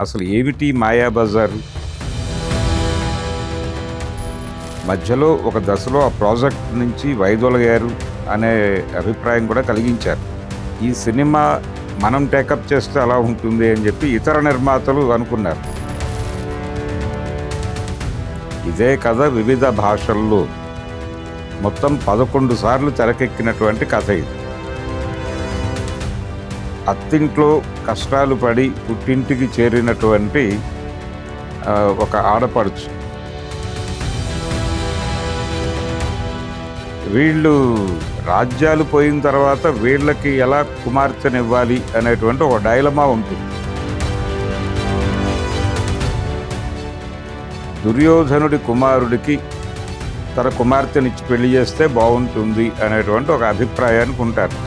అసలు ఏమిటి మాయాబజార్? మధ్యలో ఒక దశలో ఆ ప్రాజెక్ట్ నుంచి వైదొలగారు అనే అభిప్రాయం కూడా కలిగించారు. ఈ సినిమా మనం టేకప్ చేస్తే అలా ఉంటుంది అని చెప్పి ఇతర నిర్మాతలు అనుకున్నారు. ఇదే కథ వివిధ భాషల్లో మొత్తం 11 సార్లు తెరకెక్కినటువంటి కథ ఇది. అత్తింట్లో కష్టాలు పడి పుట్టింటికి చేరినటువంటి ఒక ఆడపడుచు, వీళ్ళు రాజ్యాలు పోయిన తర్వాత వీళ్ళకి ఎలా కుమార్తెనివ్వాలి అనేటువంటి ఒక డైలమా ఉంటుంది. దుర్యోధనుడి కుమారుడికి తన కుమార్తెనిచ్చి పెళ్లి చేస్తే బాగుంటుంది అనేటువంటి ఒక అభిప్రాయానికి ఉంటారు.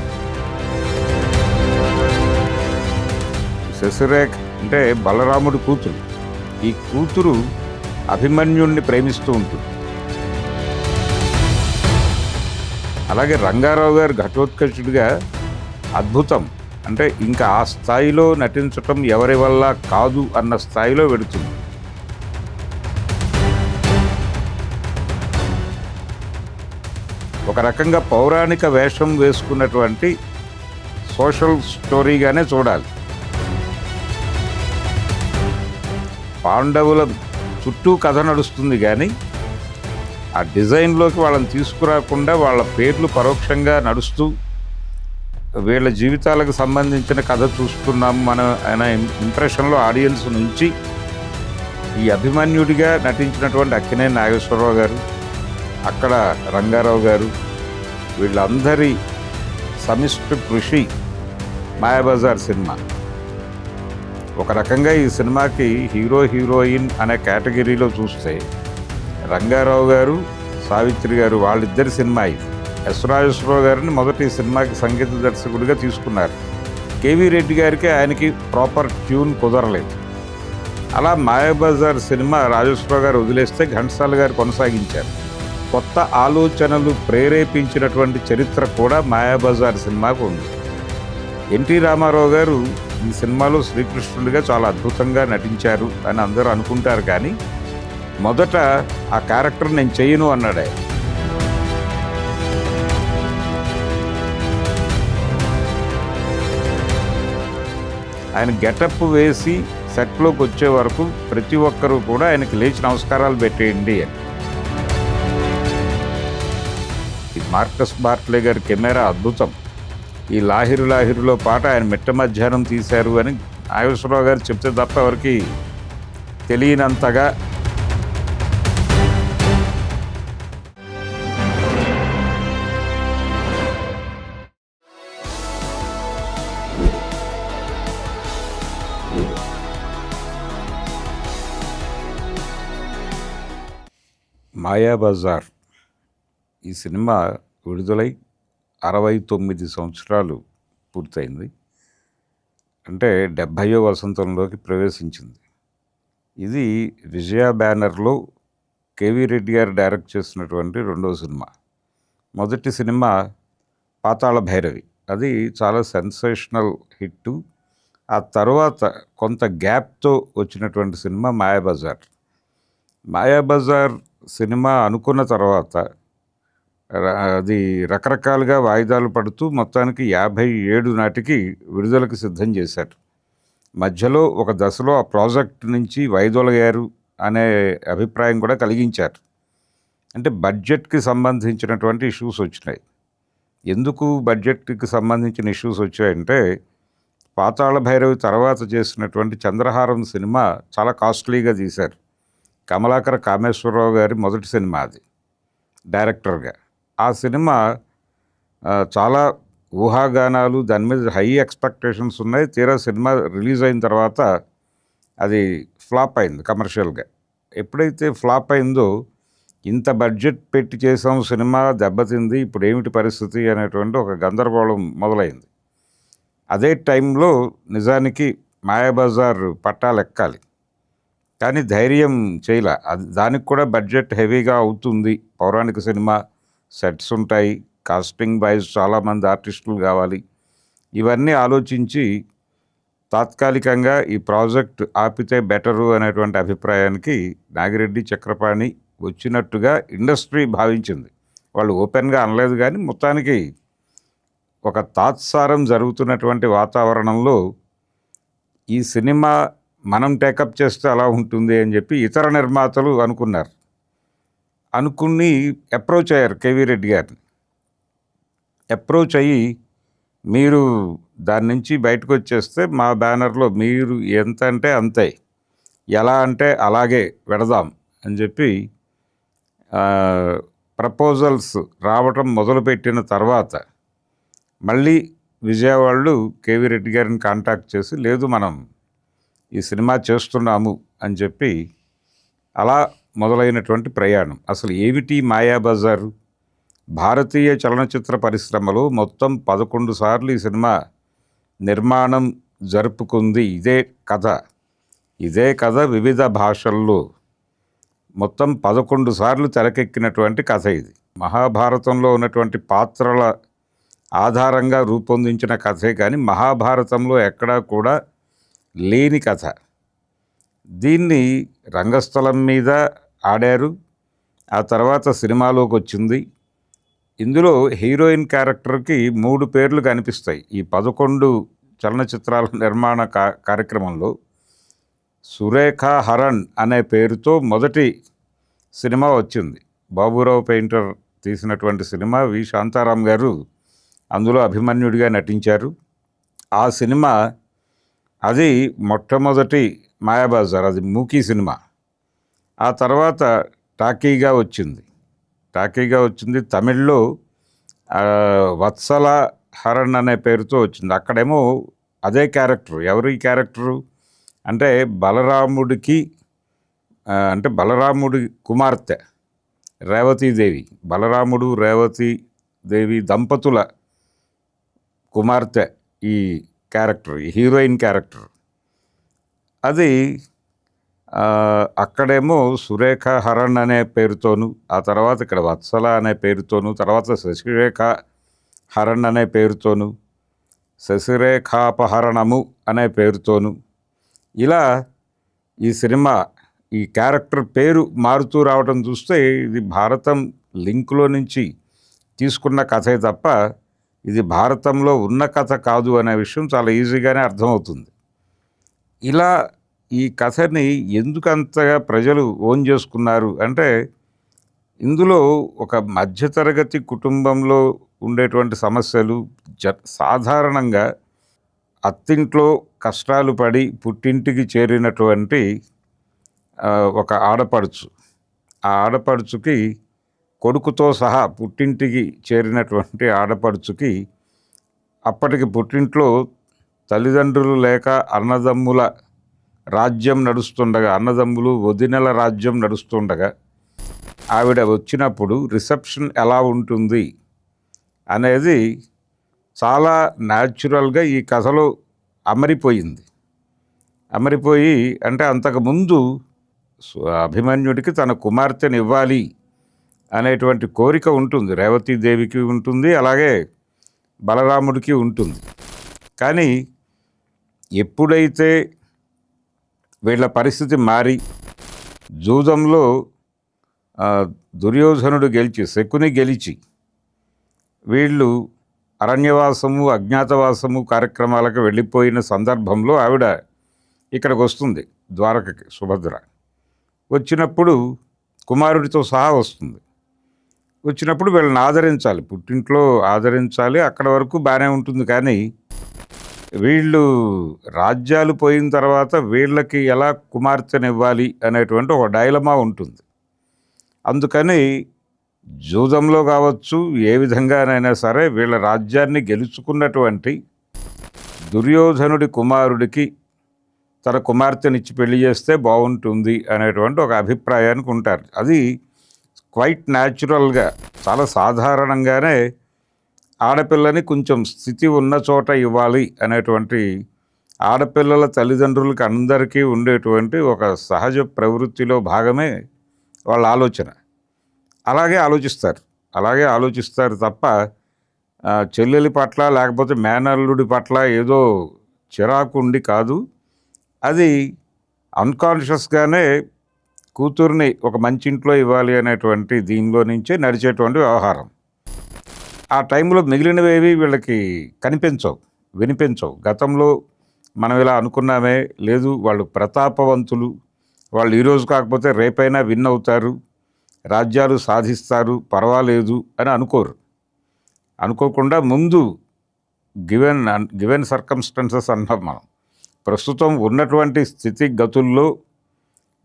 శశిరేఖ అంటే బలరాముడి కూతురు. ఈ కూతురు అభిమన్యుణ్ణి ప్రేమిస్తూ ఉంటుంది. అలాగే రంగారావు గారు ఘటోత్కచుడిగా అద్భుతం, అంటే ఇంకా ఆ స్థాయిలో నటించటం ఎవరి వల్ల కాదు అన్న స్థాయిలో వెడుతుంది. ఒక రకంగా పౌరాణిక వేషం వేసుకున్నటువంటి సోషల్ స్టోరీగానే చూడాలి. పాండవుల చుట్టూ కథ నడుస్తుంది, కానీ ఆ డిజైన్లోకి వాళ్ళని తీసుకురాకుండా వాళ్ళ పేర్లు పరోక్షంగా నడుస్తూ వీళ్ళ జీవితాలకు సంబంధించిన కథ చూస్తున్నాం మనం అనే ఇంప్రెషన్లో ఆడియన్స్ నుంచి ఈ అభిమన్యుడిగా నటించినటువంటి అక్కినేని నాగేశ్వరరావు గారు, అక్కడ రంగారావు గారు, వీళ్ళందరి సమిష్టి కృషి మాయాబజార్ సినిమా. ఒక రకంగా ఈ సినిమాకి హీరో హీరోయిన్ అనే కేటగిరీలో చూస్తే రంగారావు గారు, సావిత్రి గారు వాళ్ళిద్దరి సినిమా ఇది. ఎస్ రాజేశ్వరరావు గారిని మొదటి సినిమాకి సంగీత దర్శకుడిగా తీసుకున్నారు. కేవీ రెడ్డి గారికి ఆయనకి ప్రాపర్ ట్యూన్ కుదరలేదు. అలా మాయాబజార్ సినిమా రాజేశ్వరరావు గారు వదిలేస్తే ఘంటసాల గారు కొనసాగించారు. కొత్త ఆలోచనలు ప్రేరేపించినటువంటి చరిత్ర కూడా మాయాబజార్ సినిమాకు ఉంది. ఎన్టీ రామారావు గారు ఈ సినిమాలో శ్రీకృష్ణుడిగా చాలా అద్భుతంగా నటించారు అని అందరూ అనుకుంటారు, కానీ మొదట ఆ క్యారెక్టర్ నేను చేయను అన్నాడు ఆయన. ఆయన గెటప్ వేసి సెట్లోకి వచ్చే వరకు ప్రతి ఒక్కరూ కూడా ఆయనకి లేచి నమస్కారాలు పెట్టేయండి అని. ఈ మార్కస్ బార్ట్లే గారి కెమెరా అద్భుతం. ఈ లాహిరు లాహిరులో పాట ఆయన మిట్ట మధ్యాహ్నం తీశారు అని నాగేశ్వరరావు గారు చెప్తే తప్ప ఎవరికి తెలియనంతగా మాయాబజార్ ఈ సినిమా విడుదలై 69 సంవత్సరాలు పూర్తయింది. అంటే 70వ వసంతంలోకి ప్రవేశించింది. ఇది విజయ బ్యానర్లో కేవీ రెడ్డి గారు డైరెక్ట్ చేసినటువంటి రెండవ సినిమా. మొదటి సినిమా పాతాళ భైరవి, అది చాలా సెన్సేషనల్ హిట్టు. ఆ తర్వాత కొంత గ్యాప్తో వచ్చినటువంటి సినిమా మాయాబజార్. మాయాబజార్ సినిమా అనుకున్న తర్వాత అది రకరకాలుగా వాయిదాలు పడుతూ మొత్తానికి 57 నాటికి విడుదలకు సిద్ధం చేశారు. మధ్యలో ఒక దశలో ఆ ప్రాజెక్ట్ నుంచి వైదొలగారు అనే అభిప్రాయం కూడా కలిగించారు. అంటే బడ్జెట్కి సంబంధించినటువంటి ఇష్యూస్ వచ్చినాయి. ఎందుకు బడ్జెట్కి సంబంధించిన ఇష్యూస్ వచ్చాయంటే, పాతాళ భైరవి తర్వాత చేసినటువంటి చంద్రహారం సినిమా చాలా కాస్ట్లీగా తీశారు. కమలాకర కామేశ్వరరావు గారి మొదటి సినిమా అది డైరెక్టర్గా. ఆ సినిమా చాలా ఊహాగానాలు, దాని మీద హై ఎక్స్పెక్టేషన్స్ ఉన్నాయి. తీరా సినిమా రిలీజ్ అయిన తర్వాత అది ఫ్లాప్ అయింది కమర్షియల్గా. ఎప్పుడైతే ఫ్లాప్ అయిందో, ఇంత బడ్జెట్ పెట్టి చేసాం, సినిమా దెబ్బతింది, ఇప్పుడు ఏమిటి పరిస్థితి అనేటువంటి ఒక గందరగోళం మొదలైంది. అదే టైంలో నిజానికి మాయాబజార్ పట్టాలెక్కాలి, కానీ ధైర్యం చేయలే. అది దానికి కూడా బడ్జెట్ హెవీగా అవుతుంది. పౌరాణిక సినిమా, సెట్స్ ఉంటాయి, కాస్టింగ్ వైజ్ చాలామంది ఆర్టిస్టులు కావాలి. ఇవన్నీ ఆలోచించి తాత్కాలికంగా ఈ ప్రాజెక్ట్ ఆపితే బెటరు అనేటువంటి అభిప్రాయానికి నాగిరెడ్డి, చక్రపాణి వచ్చినట్టుగా ఇండస్ట్రీ భావించింది. వాళ్ళు ఓపెన్గా అనలేదు, కానీ మొత్తానికి ఒక తాత్సారం జరుగుతున్నటువంటి వాతావరణంలో ఈ సినిమా మనం టేకప్ చేస్తే అలా ఉంటుంది అని చెప్పి ఇతర నిర్మాతలు అనుకుని అప్రోచ్ అయ్యారు కేవీ రెడ్డి గారిని. అప్రోచ్ అయ్యి, మీరు దాని నుంచి బయటకు వచ్చేస్తే మా బ్యానర్లో మీరు ఎంత అంటే అంతే, ఎలా అంటే అలాగే వెడదాం అని చెప్పి ప్రపోజల్స్ రావటం మొదలుపెట్టిన తర్వాత మళ్ళీ విజయవాడలో కేవీ రెడ్డి గారిని కాంటాక్ట్ చేసి, లేదు మనం ఈ సినిమా చేస్తున్నాము అని చెప్పి అలా మొదలైనటువంటి ప్రయాణం. అసలు ఏమిటి మాయాబజారు? భారతీయ చలనచిత్ర పరిశ్రమలో మొత్తం 11 సార్లు ఈ సినిమా నిర్మాణం జరుపుకుంది. ఇదే కథ వివిధ భాషల్లో మొత్తం 11 సార్లు తెరకెక్కినటువంటి కథ ఇది. మహాభారతంలో ఉన్నటువంటి పాత్రల ఆధారంగా రూపొందించిన కథే, కానీ మహాభారతంలో ఎక్కడా కూడా లేని కథ. దీన్ని రంగస్థలం మీద ఆడారు, ఆ తర్వాత సినిమాలోకి వచ్చింది. ఇందులో హీరోయిన్ క్యారెక్టర్కి 3 పేర్లు కనిపిస్తాయి. ఈ 11 చలనచిత్రాల నిర్మాణ కార్యక్రమంలో సురేఖ హరణ్ అనే పేరుతో మొదటి సినిమా వచ్చింది. బాబురావు పెయింటర్ తీసినటువంటి సినిమా. వి శాంతారాం గారు అందులో అభిమన్యుడిగా నటించారు. ఆ సినిమా అది మొట్టమొదటి మాయాబజార్, అది మూకీ సినిమా. ఆ తర్వాత టాకీగా వచ్చింది. తమిళ్లో వత్సల హరణ్ అనే పేరుతో వచ్చింది. అక్కడేమో అదే క్యారెక్టర్. ఎవరు ఈ క్యారెక్టరు అంటే బలరాముడి కుమార్తె రేవతీదేవి. బలరాముడు రేవతీదేవి దంపతుల కుమార్తె ఈ క్యారెక్టర్, ఈ హీరోయిన్ క్యారెక్టర్. అది అక్కడేమో సురేఖ హరణ్ అనే పేరుతోను, ఆ తర్వాత ఇక్కడ వత్సల అనే పేరుతోను, తర్వాత శశిరేఖ హరణ్ అనే పేరుతోను, శశిరేఖాపహరణము అనే పేరుతోను, ఇలా ఈ సినిమా ఈ క్యారెక్టర్ పేరు మారుతూ రావడం చూస్తే ఇది భారతం లింక్లో నుంచి తీసుకున్న కథే తప్ప ఇది భారతంలో ఉన్న కథ కాదు అనే విషయం చాలా ఈజీగానే అర్థమవుతుంది. ఇలా ఈ కథని ఎందుకంతగా ప్రజలు ఓన్ చేసుకున్నారు అంటే, ఇందులో ఒక మధ్యతరగతి కుటుంబంలో ఉండేటువంటి సమస్యలు, సాధారణంగా అత్తింట్లో కష్టాలు పడి పుట్టింటికి చేరినటువంటి ఒక ఆడపడుచు, ఆ ఆడపడుచుకి కొడుకుతో సహా పుట్టింటికి చేరినటువంటి ఆడపడుచుకి అప్పటికి పుట్టింట్లో తల్లిదండ్రులు లేక అన్నదమ్ముల రాజ్యం నడుస్తుండగా, అన్నదమ్ములు వదినల రాజ్యం నడుస్తుండగా ఆవిడ వచ్చినప్పుడు రిసెప్షన్ ఎలా ఉంటుంది అనేది చాలా న్యాచురల్గా ఈ కథలో అమరిపోయి అంటే అంతకుముందు అభిమన్యుడికి తన కుమార్తెని ఇవ్వాలి అనేటువంటి కోరిక ఉంటుంది, రేవతీదేవికి ఉంటుంది, అలాగే బలరాముడికి ఉంటుంది. కానీ ఎప్పుడైతే వీళ్ళ పరిస్థితి మారి జూదంలో దుర్యోధనుడు గెలిచి, శకుని గెలిచి వీళ్ళు అరణ్యవాసము, అజ్ఞాతవాసము కార్యక్రమాలకు వెళ్ళిపోయిన సందర్భంలో ఆవిడ ఇక్కడికి వస్తుంది, ద్వారకకి. సుభద్ర వచ్చినప్పుడు కుమారుడితో సహా వస్తుంది. వచ్చినప్పుడు వీళ్ళని ఆదరించాలి, పుట్టింట్లో ఆదరించాలి, అక్కడ వరకు బాగానే ఉంటుంది. కానీ వీళ్ళు రాజ్యాలు పోయిన తర్వాత వీళ్ళకి ఎలా కుమార్తెనివ్వాలి అనేటువంటి ఒక డైలమా ఉంటుంది. అందుకని జూదంలో కావచ్చు, ఏ విధంగానైనా సరే వీళ్ళ రాజ్యాన్ని గెలుచుకున్నటువంటి దుర్యోధనుడి కుమారుడికి తన కుమార్తెనిచ్చి పెళ్లి చేస్తే బాగుంటుంది అనేటువంటి ఒక అభిప్రాయానికి ఉంటారు. అది క్వైట్ న్యాచురల్గా, చాలా సాధారణంగానే ఆడపిల్లని కొంచెం స్థితి ఉన్న చోట ఇవ్వాలి అనేటువంటి ఆడపిల్లల తల్లిదండ్రులకి అందరికీ ఉండేటువంటి ఒక సహజ ప్రవృత్తిలో భాగమే వాళ్ళ ఆలోచన. అలాగే ఆలోచిస్తారు తప్ప చెల్లెలి పట్ల లేకపోతే మేనల్లుడి పట్ల ఏదో చిరాకుండి కాదు, అది అన్కాన్షియస్గానే కూతుర్ని ఒక మంచి ఇంట్లో ఇవ్వాలి అనేటువంటి దీనిలో నుంచే నడిచేటువంటి వ్యవహారం. ఆ టైంలో మిగిలినవేవి వీళ్ళకి కనిపించవు, వినిపించవు. గతంలో మనం ఇలా అనుకున్నామే, లేదు వాళ్ళు ప్రతాపవంతులు, వాళ్ళు ఈరోజు కాకపోతే రేపైనా విన్ అవుతారు, రాజ్యాలు సాధిస్తారు, పర్వాలేదు అని అనుకోరు. అనుకోకుండా ముందు గివెన్ సర్కమ్స్టెన్సెస్ అన్నాం మనం. ప్రస్తుతం ఉన్నటువంటి స్థితిగతుల్లో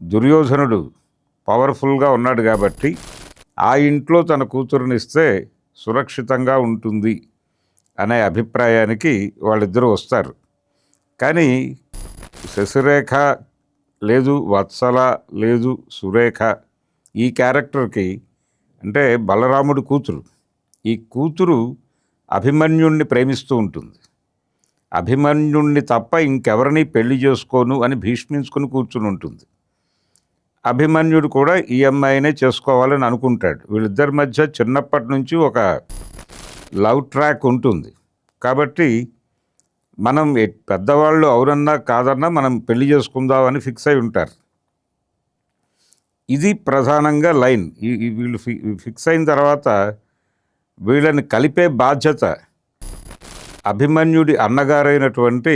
దుర్యోధనుడు పవర్ఫుల్గా ఉన్నాడు కాబట్టి ఆ ఇంట్లో తన కూతురునిస్తే సురక్షితంగా ఉంటుంది అనే అభిప్రాయానికి వాళ్ళిద్దరూ వస్తారు. కానీ శశిరేఖ లేదు, వత్సల లేదు, సురేఖ, ఈ క్యారెక్టర్కి అంటే బలరాముడి కూతురు, ఈ కూతురు అభిమన్యుణ్ణి ప్రేమిస్తూ ఉంటుంది. అభిమన్యుణ్ణి తప్ప ఇంకెవరిని పెళ్లి చేసుకోను అని భీష్మించుకుని కూర్చుని ఉంటుంది. అభిమన్యుడు కూడా ఈ అమ్మాయినే చేసుకోవాలని అనుకుంటాడు. వీళ్ళిద్దరి మధ్య చిన్నప్పటి నుంచి ఒక లవ్ ట్రాక్ ఉంటుంది. కాబట్టి మనం పెద్దవాళ్ళు అవునన్నా కాదన్నా మనం పెళ్లి చేసుకుందామని ఫిక్స్ అయి ఉంటారు. ఇది ప్రధానంగా లైన్. వీళ్ళు ఫిక్స్ అయిన తర్వాత వీళ్ళని కలిపే బాధ్యత అభిమన్యుడి అన్నగారైనటువంటి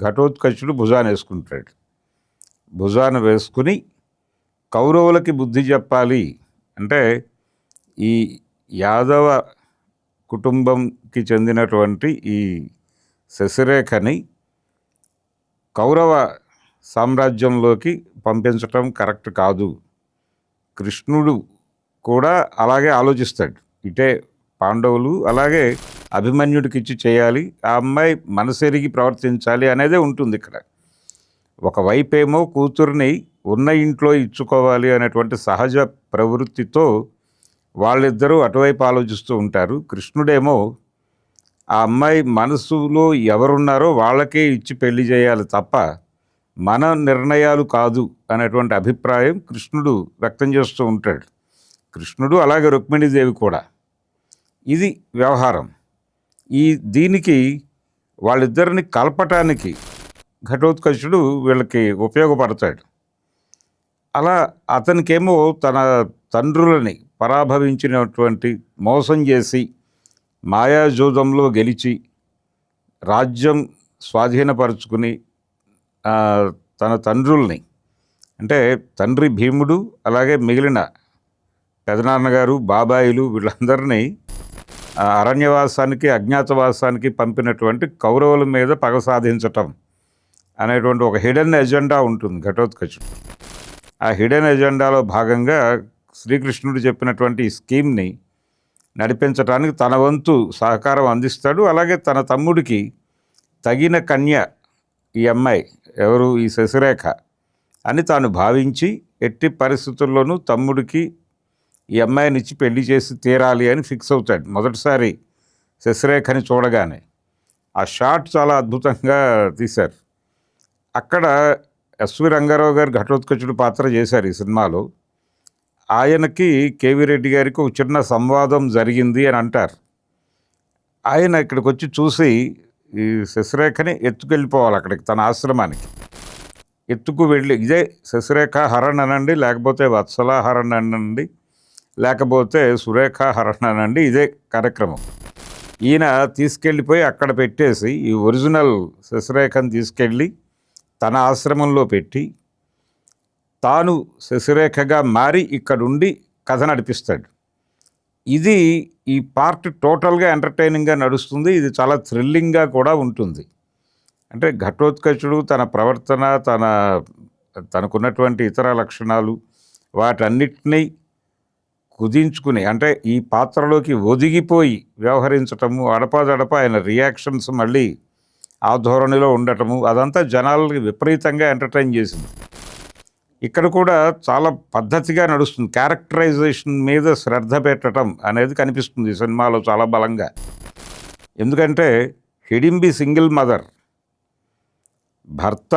ఘటోత్కచుడు భుజాన వేసుకుంటాడు. భుజాన వేసుకుని కౌరవులకి బుద్ధి చెప్పాలి అంటే ఈ యాదవ కుటుంబంకి చెందినటువంటి ఈ శశిరేఖని కౌరవ సామ్రాజ్యంలోకి పంపించటం కరెక్ట్ కాదు. కృష్ణుడు కూడా అలాగే ఆలోచిస్తాడు. ఇటే పాండవులు అలాగే అభిమన్యుడికి ఇచ్చి చేయాలి, ఆ అమ్మాయి మనసెరిగి ప్రవర్తించాలి అనేదే ఉంటుంది ఇక్కడ. ఒకవైపేమో కూతుర్ని ఉన్న ఇంట్లో ఇచ్చుకోవాలి అనేటువంటి సహజ ప్రవృత్తితో వాళ్ళిద్దరూ అటువైపు ఆలోచిస్తూ ఉంటారు. కృష్ణుడేమో ఆ అమ్మాయి మనసులో ఎవరున్నారో వాళ్ళకే ఇచ్చి పెళ్లి చేయాలి తప్ప మన నిర్ణయాలు కాదు అనేటువంటి అభిప్రాయం కృష్ణుడు వ్యక్తం చేస్తూ ఉంటాడు. కృష్ణుడు అలాగే రుక్మిణీదేవి కూడా. ఇది వ్యవహారం. దీనికి వాళ్ళిద్దరిని కలపటానికి ఘటోత్కచుడు వీళ్ళకి ఉపయోగపడతాడు. అలా అతనికేమో తన తండ్రులని పరాభవించినటువంటి, మోసం చేసి మాయాజూదంలో గెలిచి రాజ్యం స్వాధీనపరుచుకుని తన తండ్రుల్ని అంటే తండ్రి భీముడు అలాగే మిగిలిన పెదనాన్నగారు, బాబాయిలు వీళ్ళందరినీ అరణ్యవాసానికి, అజ్ఞాతవాసానికి పంపినటువంటి కౌరవుల మీద పగ సాధించటం అనేటువంటి ఒక హిడెన్ ఎజెండా ఉంటుంది ఘటోత్కచుడు. ఆ హిడెన్ ఎజెండాలో భాగంగా శ్రీకృష్ణుడు చెప్పినటువంటి ఈ స్కీమ్ని నడిపించడానికి తన వంతు సహకారం అందిస్తాడు. అలాగే తన తమ్ముడికి తగిన కన్య ఈ అమ్మాయి, ఎవరు, ఈ శశిరేఖ అని తాను భావించి ఎట్టి పరిస్థితుల్లోనూ తమ్ముడికి ఈ అమ్మాయిని ఇచ్చి పెళ్లి చేసి తీరాలి అని ఫిక్స్ అవుతాడు మొదటిసారి శశిరేఖని చూడగానే. ఆ షాట్ చాలా అద్భుతంగా తీశారు. అక్కడ ఎస్వి రంగారావు గారు ఘటోత్కచుడు పాత్ర చేశారు ఈ సినిమాలో. ఆయనకి కేవీ రెడ్డి గారికి ఒక చిన్న సంవాదం జరిగింది అని అంటారు. ఆయన ఇక్కడికి వచ్చి చూసి ఈ శశిరేఖని ఎత్తుకెళ్ళిపోవాలి అక్కడికి, తన ఆశ్రమానికి ఎత్తుకు వెళ్ళి, ఇదే శశిరేఖ హరణ్ అనండి, లేకపోతే వత్సల హరణ్ అనండి, లేకపోతే సురేఖ హరణ్ అనండి, ఇదే కార్యక్రమం. ఈయన తీసుకెళ్ళిపోయి అక్కడ పెట్టేసి ఈ ఒరిజినల్ శశిరేఖను తీసుకెళ్ళి తన ఆశ్రమంలో పెట్టి తాను శశిరేఖగా మారి ఇక్కడుండి కథ నడిపిస్తాడు. ఇది ఈ పార్ట్ టోటల్గా ఎంటర్టైనింగ్గా నడుస్తుంది. ఇది చాలా థ్రిల్లింగ్గా కూడా ఉంటుంది. అంటే ఘటోత్కచుడు తన ప్రవర్తన, తనకున్నటువంటి ఇతర లక్షణాలు వాటన్నిటినీ కుదించుకుని, అంటే ఈ పాత్రలోకి ఒదిగిపోయి వ్యవహరించటము, అడపాదడప ఆయన రియాక్షన్స్ మళ్ళీ ఆ ధోరణిలో ఉండటము, అదంతా జనాలకి విపరీతంగా ఎంటర్టైన్ చేసింది. ఇక్కడ కూడా చాలా పద్ధతిగా నడుస్తుంది. క్యారెక్టరైజేషన్ మీద శ్రద్ధ పెట్టడం అనేది కనిపిస్తుంది ఈ సినిమాలో చాలా బలంగా. ఎందుకంటే హిడింబి సింగిల్ మదర్, భర్త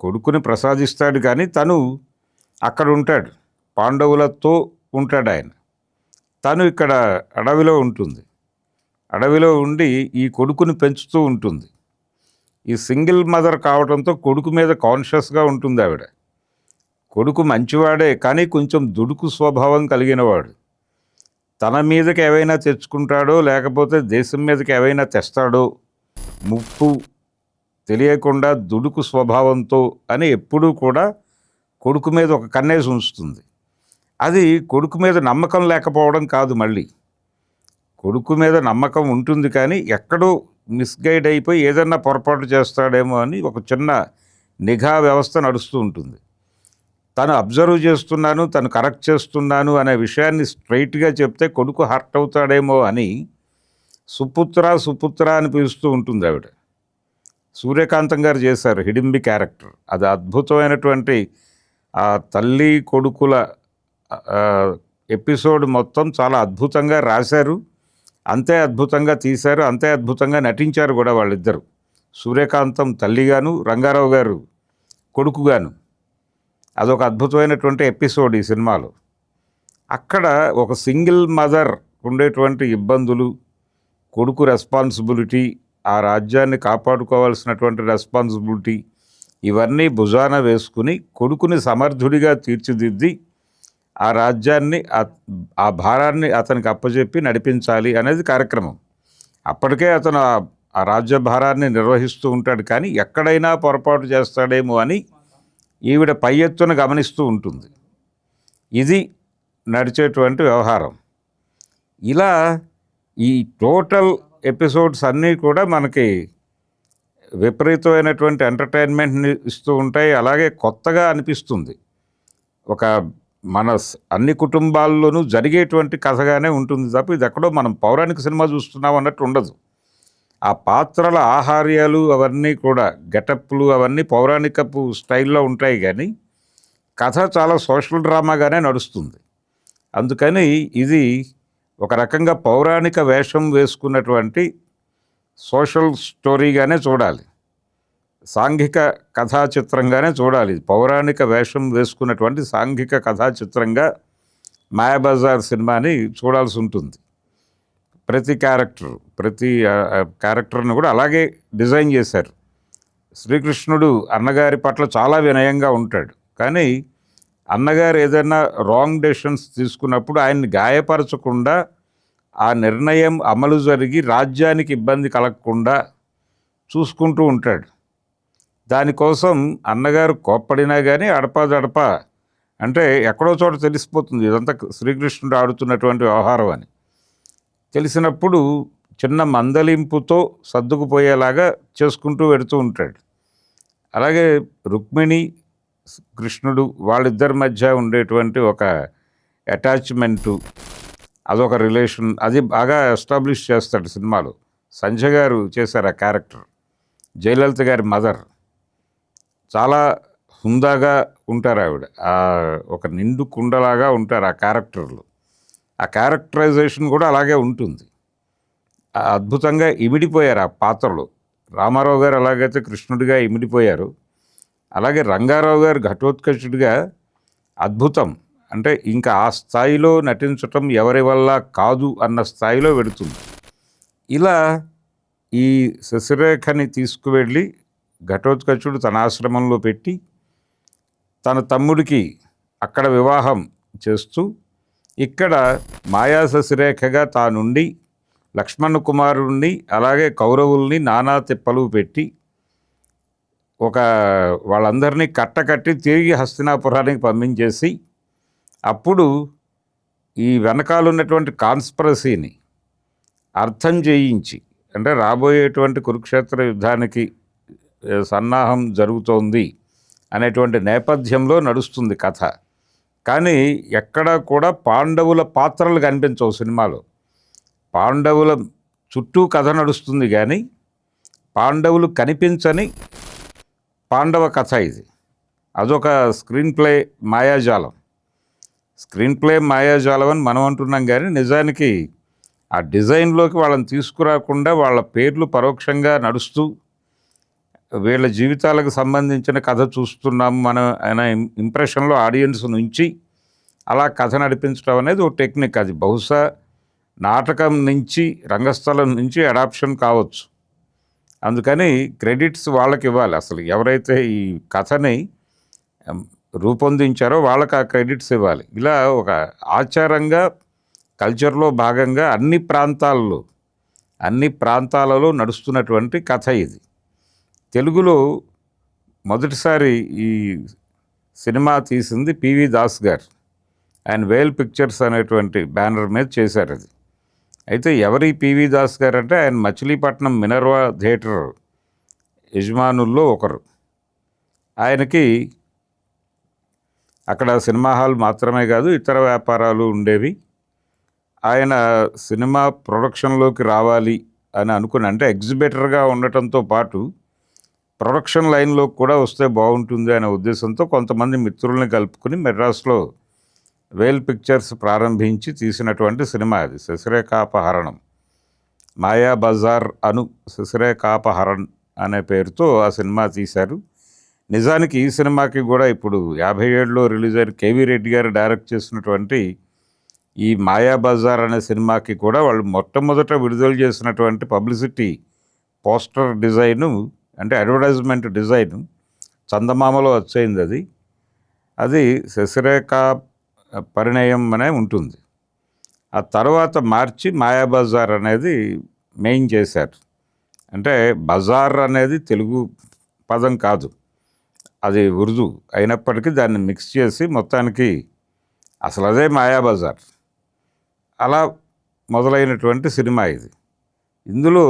కొడుకుని ప్రసాదిస్తాడు కానీ తను అక్కడ ఉంటాడు, పాండవులతో ఉంటాడు ఆయన. తను ఇక్కడ అడవిలో ఉంటుంది, అడవిలో ఉండి ఈ కొడుకుని పెంచుతూ ఉంటుంది. ఈ సింగిల్ మదర్ కావడంతో కొడుకు మీద కాన్షియస్గా ఉంటుంది ఆవిడ. కొడుకు మంచివాడే, కానీ కొంచెం దుడుకు స్వభావం కలిగినవాడు. తన మీదకి ఏవైనా తెచ్చుకుంటాడో లేకపోతే దేశం మీదకి ఏవైనా తెస్తాడో ముప్పు తెలియకుండా దుడుకు స్వభావంతో అని ఎప్పుడూ కూడా కొడుకు మీద ఒక కన్నేసి ఉంచుతుంది. అది కొడుకు మీద నమ్మకం లేకపోవడం కాదు, మళ్ళీ కొడుకు మీద నమ్మకం ఉంటుంది, కానీ ఎక్కడో మిస్గైడ్ అయిపోయి ఏదన్నా పొరపాటు చేస్తాడేమో అని ఒక చిన్న నిఘా వ్యవస్థ నడుస్తూ ఉంటుంది. తను అబ్జర్వ్ చేస్తున్నాను, తను కరెక్ట్ చేస్తున్నాను అనే విషయాన్ని స్ట్రైట్గా చెప్తే కొడుకు హర్ట్ అవుతాడేమో అని సుపుత్ర అని పిలుస్తూ ఉంటుంది ఆవిడ. సూర్యకాంతం గారు చేశారు హిడింబి క్యారెక్టర్. అది అద్భుతమైనటువంటి ఆ తల్లి కొడుకుల ఎపిసోడ్ మొత్తం చాలా అద్భుతంగా రాశారు, అంతే అద్భుతంగా తీశారు, అంతే అద్భుతంగా నటించారు కూడా వాళ్ళిద్దరు. సూర్యకాంతం తల్లిగాను, రంగారావు గారు కొడుకుగాను. అదొక అద్భుతమైనటువంటి ఎపిసోడ్ ఈ సినిమాలో. అక్కడ ఒక సింగిల్ మదర్ ఉండేటువంటి ఇబ్బందులు, కొడుకు రెస్పాన్సిబిలిటీ, ఆ రాజ్యాన్ని కాపాడుకోవాల్సినటువంటి రెస్పాన్సిబిలిటీ, ఇవన్నీ భుజాన వేసుకుని కొడుకుని సమర్థుడిగా తీర్చిదిద్ది ఆ రాజ్యాన్ని, ఆ భారాన్ని అతనికి అప్పచెప్పి నడిపించాలి అనేది కార్యక్రమం. అప్పటికే అతను ఆ రాజ్య భారాన్ని నిర్వహిస్తూ ఉంటాడు, కానీ ఎక్కడైనా పొరపాటు చేస్తాడేమో అని ఈవిడ పై ఎత్తున గమనిస్తూ ఉంటుంది. ఇది నడిచేటువంటి వ్యవహారం. ఇలా ఈ టోటల్ ఎపిసోడ్స్ అన్నీ కూడా మనకి విపరీతమైనటువంటి ఎంటర్టైన్మెంట్ని ఇస్తూ ఉంటాయి. అలాగే కొత్తగా అనిపిస్తుంది. ఒక మన అన్ని కుటుంబాల్లోనూ జరిగేటువంటి కథగానే ఉంటుంది తప్ప ఇది ఎక్కడో మనం పౌరాణిక సినిమా చూస్తున్నాం అన్నట్టు ఉండదు. ఆ పాత్రల ఆహార్యాలు అవన్నీ కూడా గెటప్లు అవన్నీ పౌరాణికపు స్టైల్లో ఉంటాయి, కానీ కథ చాలా సోషల్ డ్రామాగానే నడుస్తుంది. అందుకని ఇది ఒక రకంగా పౌరాణిక వేషం వేసుకున్నటువంటి సోషల్ స్టోరీగానే చూడాలి, సాంఘిక కథా చిత్రంగానే చూడాలి. పౌరాణిక వేషం వేసుకున్నటువంటి సాంఘిక కథా చిత్రంగా మాయాబజార్ సినిమాని చూడాల్సి ఉంటుంది. ప్రతి క్యారెక్టర్ను కూడా అలాగే డిజైన్ చేశారు. శ్రీకృష్ణుడు అన్నగారి పట్ల చాలా వినయంగా ఉంటాడు, కానీ అన్నగారు ఏదైనా రాంగ్ డెసిషన్స్ తీసుకున్నప్పుడు ఆయన్ని గాయపరచకుండా ఆ నిర్ణయం అమలు జరిగి రాజ్యానికి ఇబ్బంది కలగకుండా చూసుకుంటూ ఉంటాడు. దానికోసం అన్నగారు కోప్పడినా కానీ అడపాదడపా అంటే ఎక్కడో చోట తెలిసిపోతుంది ఇదంతా శ్రీకృష్ణుడు ఆడుతున్నటువంటి వ్యవహారం అని. తెలిసినప్పుడు చిన్న మందలింపుతో సర్దుకుపోయేలాగా చేసుకుంటూ వెడుతూ ఉంటాడు. అలాగే రుక్మిణి కృష్ణుడు వాళ్ళిద్దరి మధ్య ఉండేటువంటి ఒక అటాచ్మెంటు, అదొక రిలేషన్, అది బాగా ఎస్టాబ్లిష్ చేస్తాడు సినిమాలో. సంజయ్ గారు చేశారు ఆ క్యారెక్టర్. జయలలిత గారి మదర్ చాలా హుందాగా ఉంటారు ఆవిడ. ఒక నిండు కుండలాగా ఉంటారు ఆ క్యారెక్టర్లు. ఆ క్యారెక్టరైజేషన్ కూడా అలాగే ఉంటుంది. అద్భుతంగా ఇమిడిపోయారు ఆ పాత్రలు. రామారావు గారు ఎలాగైతే కృష్ణుడిగా ఇమిడిపోయారు, అలాగే రంగారావు గారు ఘటోత్కచుడిగా అద్భుతం. అంటే ఇంకా ఆ స్థాయిలో నటించటం ఎవరి వల్ల కాదు అన్న స్థాయిలో వెడుతుంది. ఇలా ఈ శశిరేఖని తీసుకువెళ్ళి ఘటోత్కచుడు తన ఆశ్రమంలో పెట్టి తన తమ్ముడికి అక్కడ వివాహం చేస్తూ ఇక్కడ మాయా శశిరేఖగా తానుండి లక్ష్మణ కుమారుణ్ణి అలాగే కౌరవుల్ని నానా తిప్పలు పెట్టి వాళ్ళందరినీ కట్టకట్టి తిరిగి హస్తినాపురానికి పంపించేసి అప్పుడు ఈ వెనకాలన్నటువంటి కాన్స్పిరసీని అర్థం చేయించి, అంటే రాబోయేటువంటి కురుక్షేత్ర యుద్ధానికి సన్నాహం జరుగుతోంది అనేటువంటి నేపథ్యంలో నడుస్తుంది కథ. కానీ ఎక్కడా కూడా పాండవుల పాత్రలు కనిపించవు సినిమాలో. పాండవుల చుట్టూ కథ నడుస్తుంది, కానీ పాండవులు కనిపించని పాండవ కథ ఇది. అదొక స్క్రీన్ ప్లే మాయాజాలం. స్క్రీన్ ప్లే మాయాజాలం అని మనం అంటున్నాం, కానీ నిజానికి ఆ డిజైన్లోకి వాళ్ళని తీసుకురాకుండా వాళ్ళ పేర్లు పరోక్షంగా నడుస్తూ వీళ్ళ జీవితాలకు సంబంధించిన కథ చూస్తున్నాము మనం అనే ఇంప్రెషన్లో ఆడియన్స్ నుంచి అలా కథ నడిపించడం అనేది ఒక టెక్నిక్. అది బహుశా నాటకం నుంచి రంగస్థలం నుంచి అడాప్షన్ కావచ్చు. అందుకని క్రెడిట్స్ వాళ్ళకి ఇవ్వాలి. అసలు ఎవరైతే ఈ కథని రూపొందించారో వాళ్ళకి ఆ క్రెడిట్స్ ఇవ్వాలి. ఇలా ఒక ఆచారంగా కల్చర్లో భాగంగా అన్ని ప్రాంతాలలో నడుస్తున్నటువంటి కథ ఇది. తెలుగులో మొదటిసారి ఈ సినిమా తీసింది పివి దాస్ గారు. ఆయన వేల్ పిక్చర్స్ అనేటువంటి బ్యానర్ మీద చేశారు అది. అయితే ఎవరి పివి దాస్ గారు అంటే ఆయన మచిలీపట్నం మినర్వా థియేటర్ యజమానుల్లో ఒకరు. ఆయనకి అక్కడ సినిమా హాల్ మాత్రమే కాదు ఇతర వ్యాపారాలు ఉండేవి. ఆయన సినిమా ప్రొడక్షన్లోకి రావాలి అని అనుకుని, అంటే ఎగ్జిబిటర్గా ఉండటంతో పాటు ప్రొడక్షన్ లైన్లో కూడా వస్తే బాగుంటుంది అనే ఉద్దేశంతో కొంతమంది మిత్రుల్ని కలుపుకుని మెడ్రాస్లో వేల్ పిక్చర్స్ ప్రారంభించి తీసినటువంటి సినిమా అది. శశిరేఖాపహరణం, మాయాబజార్ అను శశిరేఖాపహరణ్ అనే పేరుతో ఆ సినిమా తీశారు. నిజానికి ఈ సినిమాకి కూడా ఇప్పుడు 57లో రిలీజ్ అయిన కేవీ రెడ్డి గారు డైరెక్ట్ చేసినటువంటి ఈ మాయాబజార్ అనే సినిమాకి కూడా వాళ్ళు మొట్టమొదట విడుదల చేసినటువంటి పబ్లిసిటీ పోస్టర్ డిజైను, అంటే అడ్వర్టైజ్మెంట్ డిజైన్ చందమామలో వచ్చేయింది. అది శశిరేఖ పరిణయం అనే ఉంటుంది. ఆ తర్వాత మార్చి మాయాబజార్ అనేది మెయిన్ చేశారు. అంటే బజార్ అనేది తెలుగు పదం కాదు, అది ఉర్దూ అయినప్పటికీ దాన్ని మిక్స్ చేసి మొత్తానికి అసలు అదే మాయాబజార్. అలా మొదలైనటువంటి సినిమా ఇది. ఇందులో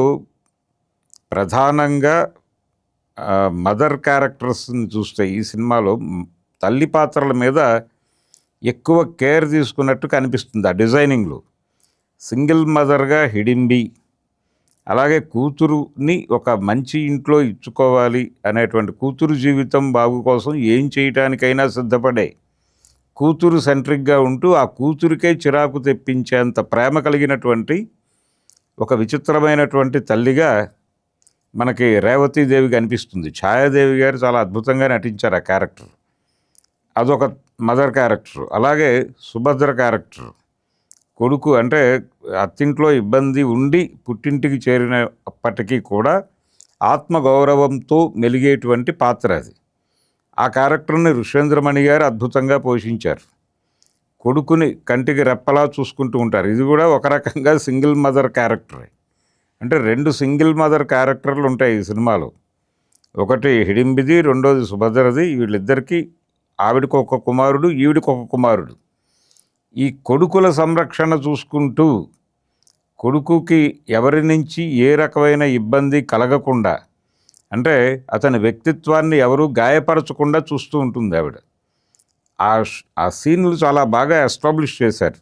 ప్రధానంగా మదర్ క్యారెక్టర్స్ని చూస్తే ఈ సినిమాలో తల్లి పాత్రల మీద ఎక్కువ కేర్ తీసుకున్నట్టు కనిపిస్తుంది ఆ డిజైనింగ్లో. సింగిల్ మదర్గా హిడింబి, అలాగే కూతురుని ఒక మంచి ఇంట్లో ఇచ్చుకోవాలి అనేటువంటి, కూతురు జీవితం బాగు కోసం ఏం చేయటానికైనా సిద్ధపడే, కూతురు సెంట్రిక్గా ఉంటూ ఆ కూతురికే చిరాకు తెప్పించేంత ప్రేమ కలిగినటువంటి ఒక విచిత్రమైనటువంటి తల్లిగా మనకి రేవతీదేవి కనిపిస్తుంది. ఛాయాదేవి గారు చాలా అద్భుతంగా నటించారు ఆ క్యారెక్టర్. అదొక మదర్ క్యారెక్టర్. అలాగే సుభద్ర క్యారెక్టర్, కొడుకు అంటే అత్తింట్లో ఇబ్బంది ఉండి పుట్టింటికి చేరినప్పటికీ కూడా ఆత్మగౌరవంతో మెలిగేటువంటి పాత్ర అది. ఆ క్యారెక్టర్ని ఋషేంద్రమణి గారు అద్భుతంగా పోషించారు. కొడుకుని కంటికి రెప్పలా చూసుకుంటూ ఉంటారు. ఇది కూడా ఒక రకంగా సింగిల్ మదర్ క్యారెక్టరే. అంటే 2 సింగిల్ మదర్ క్యారెక్టర్లు ఉంటాయి ఈ సినిమాలో. ఒకటి హిడింబిది, రెండోది సుభద్రది. వీళ్ళిద్దరికీ ఆవిడకు ఒక కుమారుడు, ఈవిడికి ఒక కుమారుడు. ఈ కొడుకుల సంరక్షణ చూసుకుంటూ కొడుకుకి ఎవరి నుంచి ఏ రకమైన ఇబ్బంది కలగకుండా, అంటే అతని వ్యక్తిత్వాన్ని ఎవరూ గాయపరచకుండా చూస్తూ ఉంటుంది ఆవిడ. ఆ సీన్లు చాలా బాగా ఎస్టాబ్లిష్ చేశారు.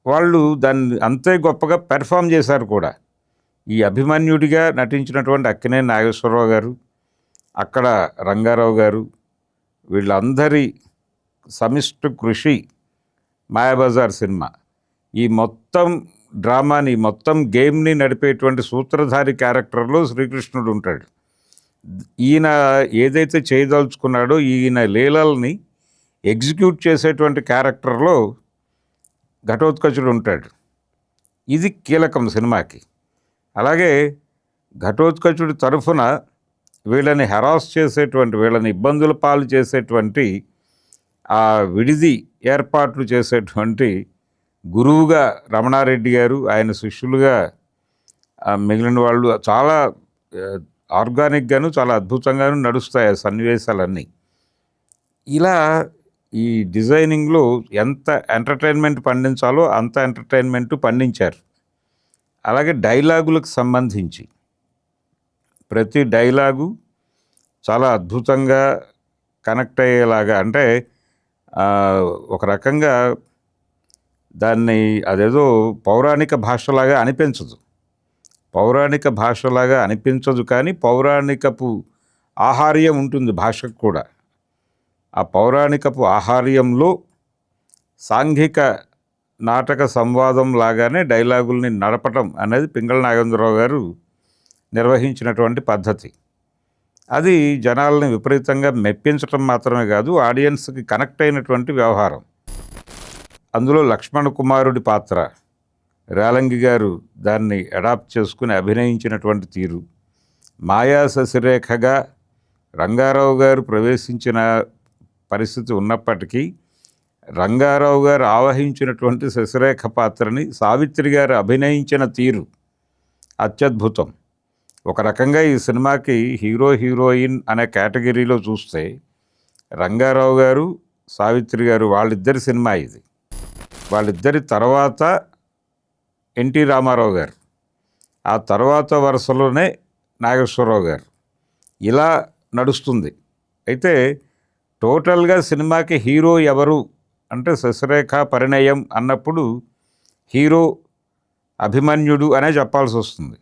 వాళ్ళు దాన్ని అంతే గొప్పగా పెర్ఫామ్ చేశారు కూడా. ఈ అభిమన్యుడిగా నటించినటువంటి అక్కినేని నాగేశ్వరరావు గారు, అక్కడ రంగారావు గారు, వీళ్ళందరి సమిష్టి కృషి మాయాబజార్ సినిమా ఈ మొత్తం డ్రామాని, మొత్తం గేమ్ని నడిపేటువంటి సూత్రధారి క్యారెక్టర్లో శ్రీకృష్ణుడు ఉంటాడు. ఈయన ఏదైతే చేయదలుచుకున్నాడో ఈయన లీలల్ని ఎగ్జిక్యూట్ చేసేటువంటి క్యారెక్టర్లో ఘటోత్కచుడు ఉంటాడు. ఇది కీలకం సినిమాకి. అలాగే ఘటోత్కచుడి తరఫున వీళ్ళని హెరాస్ చేసేటువంటి, వీళ్ళని ఇబ్బందుల పాలు చేసేటువంటి, ఆ విడిది ఏర్పాట్లు చేసేటువంటి గురువుగా రమణారెడ్డి గారు, ఆయన శిష్యులుగా మిగిలిన వాళ్ళు చాలా ఆర్గానిక్గాను చాలా అద్భుతంగాను నడుస్తాయి ఆ సన్నివేశాలన్నీ. ఇలా ఈ డిజైనింగ్లో ఎంత ఎంటర్టైన్మెంట్ పండించాలో అంత ఎంటర్టైన్మెంట్ పండించారు. అలాగే డైలాగులకు సంబంధించి ప్రతి డైలాగు చాలా అద్భుతంగా కనెక్ట్ అయ్యేలాగా, అంటే ఒక రకంగా దాన్ని అదేదో పౌరాణిక భాషలాగా అనిపించదు, కానీ పౌరాణికపు ఆహార్యం ఉంటుంది భాషకు కూడా. ఆ పౌరాణికపు ఆహార్యంలో సాంఘిక నాటక సంవాదం లాగానే డైలాగుల్ని నడపటం అనేది పింగళ నాగేంద్రరావు గారు నిర్వహించినటువంటి పద్ధతి. అది జనాలని విపరీతంగా మెప్పించటం మాత్రమే కాదు, ఆడియన్స్కి కనెక్ట్ అయినటువంటి వ్యవహారం. అందులో లక్ష్మణ కుమారుడి పాత్ర రేలంగి గారు దాన్ని అడాప్ట్ చేసుకుని అభినయించినటువంటి తీరు, మాయా శశిరేఖగా రంగారావు గారు ప్రవేశించిన పరిస్థితి ఉన్నప్పటికీ రంగారావు గారు ఆవహించినటువంటి శశిరేఖ పాత్రని సావిత్రి గారు అభినయించిన తీరు అత్యద్భుతం. ఒక రకంగా ఈ సినిమాకి హీరో హీరోయిన్ అనే కేటగిరీలో చూస్తే రంగారావు గారు సావిత్రి గారు వాళ్ళిద్దరి సినిమా ఇది. వాళ్ళిద్దరి తర్వాత ఎన్టీ రామారావు గారు, ఆ తర్వాత వరుసలోనే నాగేశ్వరరావు గారు, ఇలా నడుస్తుంది. అయితే టోటల్గా సినిమాకి హీరో ఎవరు అంటే శశిరేఖ పరిణయం అన్నప్పుడు హీరో అభిమన్యుడు అనే చెప్పాల్సి వస్తుంది,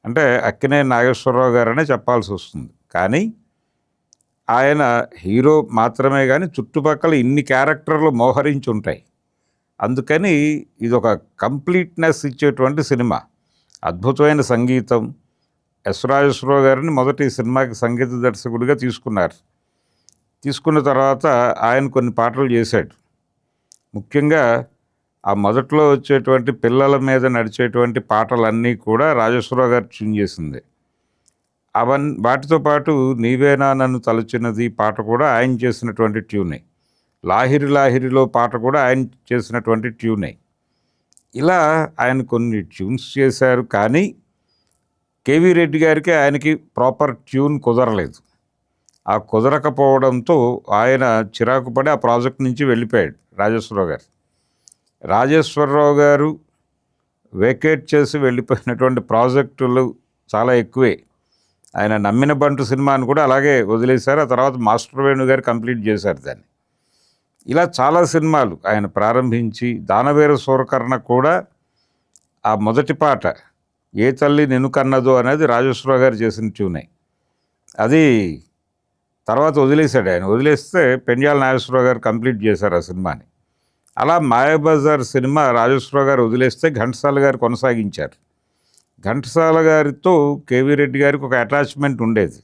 అంటే అక్కినేని నాగేశ్వరరావు గారనే చెప్పాల్సి వస్తుంది. కానీ ఆయన హీరో మాత్రమే కానీ చుట్టుపక్కల ఇన్ని క్యారెక్టర్లు మోహరించి ఉంటాయి. అందుకని ఇది ఒక కంప్లీట్నెస్ ఇచ్చేటువంటి సినిమా. అద్భుతమైన సంగీతం. ఎస్ రాజేశ్వరరావు గారిని మొదటి సినిమాకి సంగీత దర్శకుడిగా తీసుకున్నారు. తీసుకున్న తర్వాత ఆయన కొన్ని పాటలు చేశాడు. ముఖ్యంగా ఆ మొదట్లో వచ్చేటువంటి పిల్లల మీద నడిచేటువంటి పాటలన్నీ కూడా రాజేశ్వరరావు గారు ట్యూన్ చేసింది. వాటితో పాటు నీవేనా నన్ను తలచినది పాట కూడా ఆయన చేసినటువంటి ట్యూనే. లాహిరి లాహిరిలో పాట కూడా ఆయన చేసినటువంటి ట్యూనే. ఇలా ఆయన కొన్ని ట్యూన్స్ చేశారు. కానీ కేవీ రెడ్డి గారికి ఆయనకి ప్రాపర్ ట్యూన్ కుదరలేదు. ఆ కుదరకపోవడంతో ఆయన చిరాకు పడి ఆ ప్రాజెక్ట్ నుంచి వెళ్ళిపోయాడు రాజేశ్వరరావు గారు. రాజేశ్వరరావు గారు వేకేట్ చేసి వెళ్ళిపోయినటువంటి ప్రాజెక్టులు చాలా ఎక్కువే. ఆయన నమ్మిన బంటు సినిమాని కూడా అలాగే వదిలేశారు. ఆ తర్వాత మాస్టర్ వేణు గారు కంప్లీట్ చేశారు దాన్ని. ఇలా చాలా సినిమాలు ఆయన ప్రారంభించి దానవీర సూరకర్ణ కూడా ఆ మొదటి పాట ఏ తల్లి నిన్ను కన్నదో అనేది రాజేశ్వరరావు గారు చేసిన ట్యూనే. అది తర్వాత వదిలేశాడు ఆయన. వదిలేస్తే పెండ్యాల నాగేశ్వరరావు గారు కంప్లీట్ చేశారు ఆ సినిమాని. అలా మాయాబజార్ సినిమా రాజేశ్వరరావు గారు వదిలేస్తే ఘంటసాల గారు కొనసాగించారు. ఘంటసాల గారితో కేవీ రెడ్డి గారికి ఒక అటాచ్మెంట్ ఉండేది.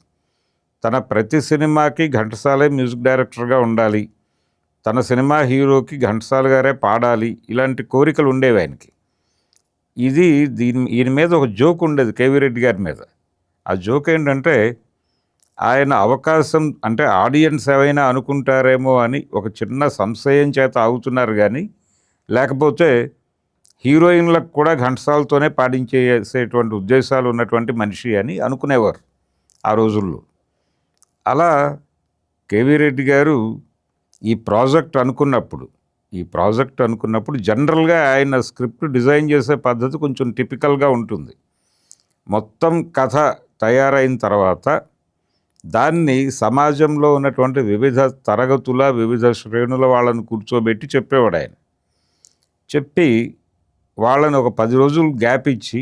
తన ప్రతి సినిమాకి ఘంటసాలే మ్యూజిక్ డైరెక్టర్గా ఉండాలి, తన సినిమా హీరోకి ఘంటసాల గారే పాడాలి, ఇలాంటి కోరికలు ఉండేవి ఆయనకి. ఈయన మీద ఒక జోక్ ఉండేది కేవీ రెడ్డి గారి మీద. ఆ జోక్ ఏంటంటే ఆయన అవకాశం అంటే ఆడియన్స్ ఏమైనా అనుకుంటారేమో అని ఒక చిన్న సంశయం చేత ఆగుతున్నారు, కానీ లేకపోతే హీరోయిన్లకు కూడా ఘంటసాలతోనే పాడించేసేటువంటి ఉద్దేశాలు ఉన్నటువంటి మనిషి అని అనుకునేవారు ఆ రోజుల్లో. అలా కేవీ రెడ్డి గారు ఈ ప్రాజెక్ట్ అనుకున్నప్పుడు జనరల్గా ఆయన స్క్రిప్ట్ డిజైన్ చేసే పద్ధతి కొంచెం టిపికల్గా ఉంటుంది. మొత్తం కథ తయారైన తర్వాత దాన్ని సమాజంలో ఉన్నటువంటి వివిధ తరగతుల వివిధ శ్రేణుల వాళ్ళని కూర్చోబెట్టి చెప్పేవాడు ఆయన. చెప్పి వాళ్ళని ఒక 10 రోజులు గ్యాప్ ఇచ్చి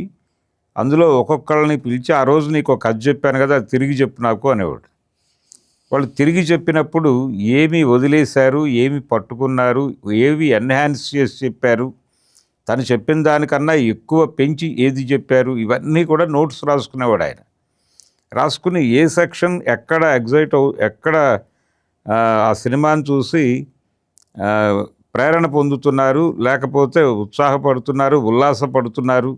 అందులో ఒక్కొక్కళ్ళని పిలిచి ఆ రోజు నీకు ఒక కథ చెప్పాను కదా అది తిరిగి చెప్పు నాకు అనేవాడు. వాళ్ళు తిరిగి చెప్పినప్పుడు ఏమి వదిలేశారు, ఏమి పట్టుకున్నారు, ఏవి ఎన్హాన్స్ చేసి చెప్పారు, తను చెప్పిన దానికన్నా ఎక్కువ పెంచి ఏది చెప్పారు, ఇవన్నీ కూడా నోట్స్ రాసుకునేవాడు ఆయన. రాసుకుని ఏ సెక్షన్ ఎక్కడ ఎక్కడ ఆ సినిమాని చూసి ప్రేరణ పొందుతున్నారు, లేకపోతే ఉత్సాహపడుతున్నారు, ఉల్లాసపడుతున్నారు,